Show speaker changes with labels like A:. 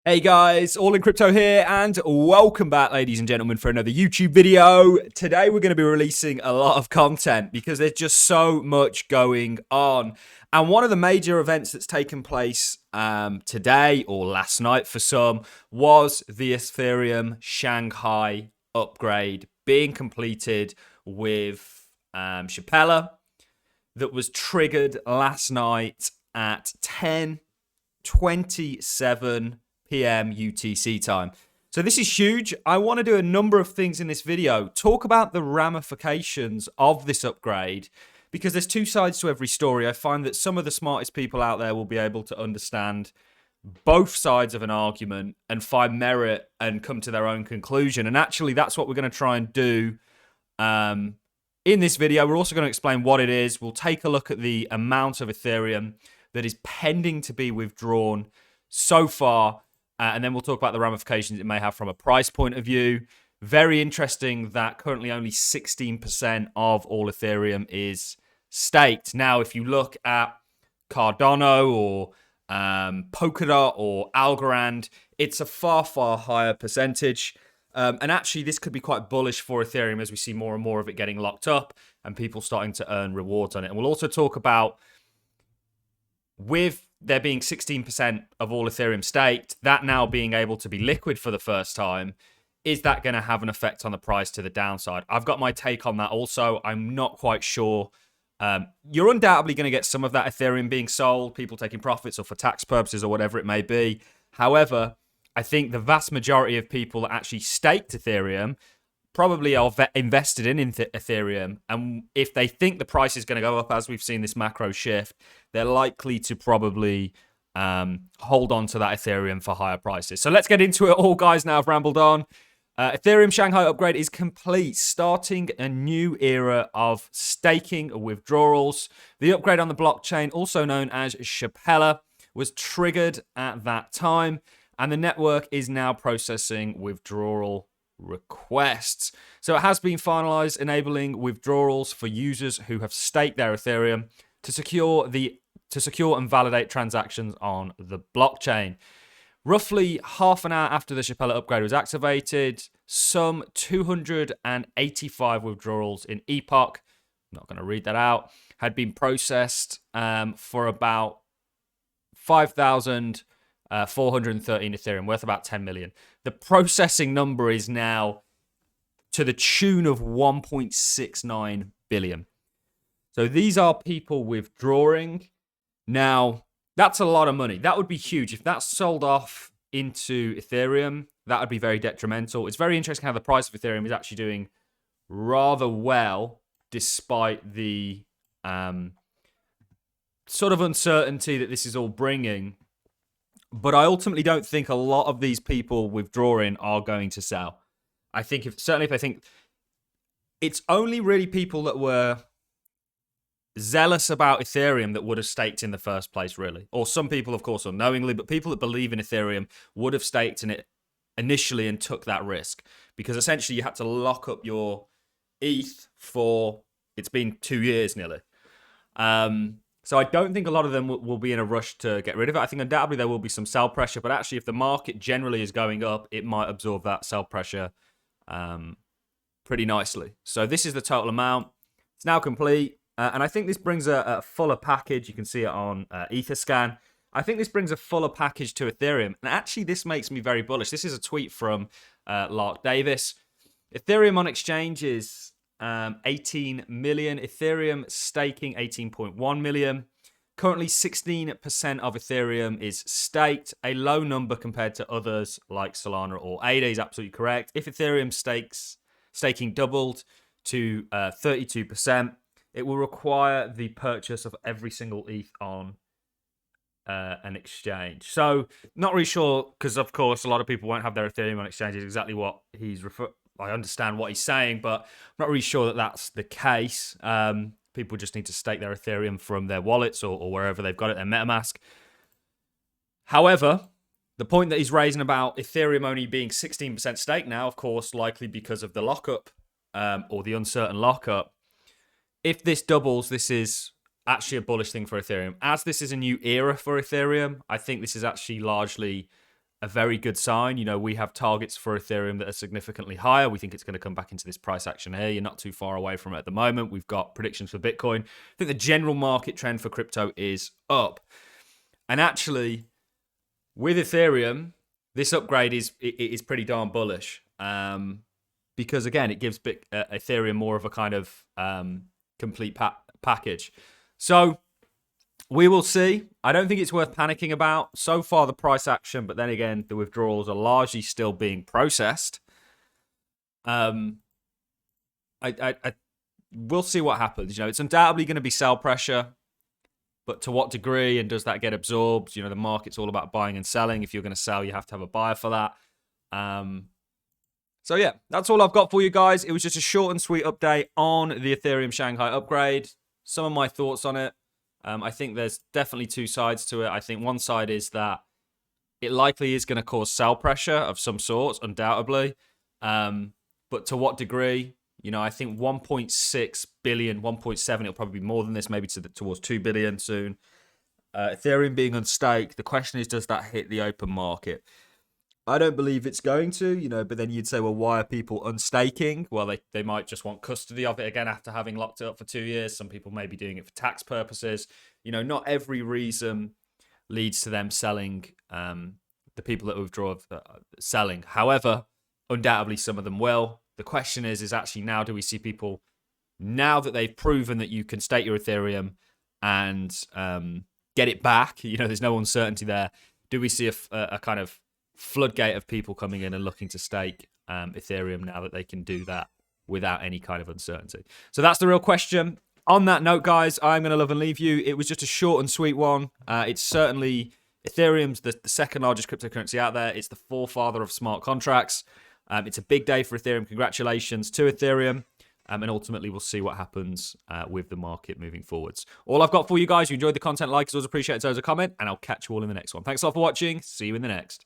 A: Hey guys, All in Crypto here, and welcome back, ladies and gentlemen, for another YouTube video. Today we're going to be releasing a lot of content because there's just so much going on. And one of the major events that's taken place today, or last night for some, was the Ethereum Shanghai upgrade being completed with Shapella that was triggered last night at 10:27 p.m. UTC time. So this is huge. I want to do a number of things in this video. Talk about the ramifications of this upgrade, because there's two sides to every story. I find that some of the smartest people out there will be able to understand both sides of an argument and find merit and come to their own conclusion. And actually, that's what we're going to try and do in this video. We're also going to explain what it is. We'll take a look at the amount of Ethereum that is pending to be withdrawn so far. And then we'll talk about the ramifications it may have from a price point of view. Very interesting that currently only 16% of all Ethereum is staked. Now, if you look at Cardano or Polkadot or Algorand, it's a far, far higher percentage. And actually, this could be quite bullish for Ethereum as we see more and more of it getting locked up and people starting to earn rewards on it. And we'll also talk about, with there being 16% of all Ethereum staked, that now being able to be liquid for the first time, is that going to have an effect on the price to the downside? I've got my take on that also. I'm not quite sure. You're undoubtedly going to get some of that Ethereum being sold, people taking profits or for tax purposes or whatever it may be. However, I think the vast majority of people that actually staked Ethereum probably are invested in Ethereum, and if they think the price is going to go up, as we've seen this macro shift, they're likely to probably hold on to that Ethereum for higher prices. So let's get into it all, guys. Now I've rambled on. Ethereum Shanghai upgrade is complete, starting a new era of staking withdrawals. The upgrade on the blockchain, also known as Shapella, was triggered at that time, and the network is now processing withdrawal requests. So it has been finalized, enabling withdrawals for users who have staked their Ethereum to secure and validate transactions on the blockchain. Roughly half an hour after the Shapella upgrade was activated, some 285 withdrawals in Epoch, I'm not going to read that out, had been processed for about 5,413 Ethereum, worth about 10 million. The processing number is now to the tune of 1.69 billion. So these are people withdrawing. Now, that's a lot of money. That would be huge. If that's sold off into Ethereum, that would be very detrimental. It's very interesting how the price of Ethereum is actually doing rather well, despite the sort of uncertainty that this is all bringing. But I ultimately don't think a lot of these people withdrawing are going to sell. I think certainly if I think it's only really people that were zealous about Ethereum that would have staked in the first place, really. Or some people, of course, unknowingly, but people that believe in Ethereum would have staked in it initially and took that risk. Because essentially you had to lock up your ETH for, it's been 2 years nearly. So I don't think a lot of them will be in a rush to get rid of it. I think undoubtedly there will be some sell pressure, but actually if the market generally is going up, it might absorb that sell pressure pretty nicely. So this is the total amount. It's now complete. And I think this brings a fuller package. You can see it on Etherscan. I think this brings a fuller package to Ethereum. And actually this makes me very bullish. This is a tweet from Lark Davis. Ethereum on exchanges, 18 million. Ethereum staking, 18.1 million. Currently, 16% of Ethereum is staked, a low number compared to others like Solana or ADA is absolutely correct. If Ethereum staking doubled to 32%, it will require the purchase of every single ETH on an exchange. So, not really sure, because of course, a lot of people won't have their Ethereum on exchanges, exactly what he's I understand what he's saying, but I'm not really sure that that's the case. People just need to stake their Ethereum from their wallets or wherever they've got it, their MetaMask. However, the point that he's raising about Ethereum only being 16% stake now, of course, likely because of the lockup or the uncertain lockup. If this doubles, this is actually a bullish thing for Ethereum. As this is a new era for Ethereum, I think this is actually largely a very good sign. You know, we have targets for Ethereum that are significantly higher. We think it's going to come back into this price action here. You're not too far away from it at the moment. We've got predictions for Bitcoin. I think the general market trend for crypto is up. And actually, with Ethereum, this upgrade is pretty darn bullish. Because again, it gives Ethereum more of a kind of complete package. So we will see. I don't think it's worth panicking about. So far, the price action, but then again, the withdrawals are largely still being processed. We'll see what happens. You know, it's undoubtedly going to be sell pressure, but to what degree, and does that get absorbed? You know, the market's all about buying and selling. If you're going to sell, you have to have a buyer for that. So yeah, that's all I've got for you guys. It was just a short and sweet update on the Ethereum Shanghai upgrade. Some of my thoughts on it. I think there's definitely two sides to it. I think one side is that it likely is going to cause sell pressure of some sorts, undoubtedly. But to what degree? You know, I think 1.6 billion, 1.7, it'll probably be more than this, maybe towards 2 billion soon. Ethereum being unstaked, the question is, does that hit the open market? I don't believe it's going to, you know, but then you'd say, well, why are people unstaking? Well, they might just want custody of it again after having locked it up for 2 years. Some people may be doing it for tax purposes. You know, not every reason leads to them selling, the people that withdraw selling. However, undoubtedly some of them will. The question is actually now, do we see people, now that they've proven that you can stake your Ethereum and get it back, you know, there's no uncertainty there, do we see a kind of floodgate of people coming in and looking to stake Ethereum now that they can do that without any kind of uncertainty? So that's the real question. On that note, guys, I'm going to love and leave you. It was just a short and sweet one. It's certainly, Ethereum's the second largest cryptocurrency out there. It's the forefather of smart contracts. It's a big day for Ethereum. Congratulations to Ethereum. And ultimately, we'll see what happens with the market moving forwards. All I've got for you guys, you enjoyed the content, like, as always, appreciate it as a comment, and I'll catch you all in the next one. Thanks a lot for watching. See you in the next.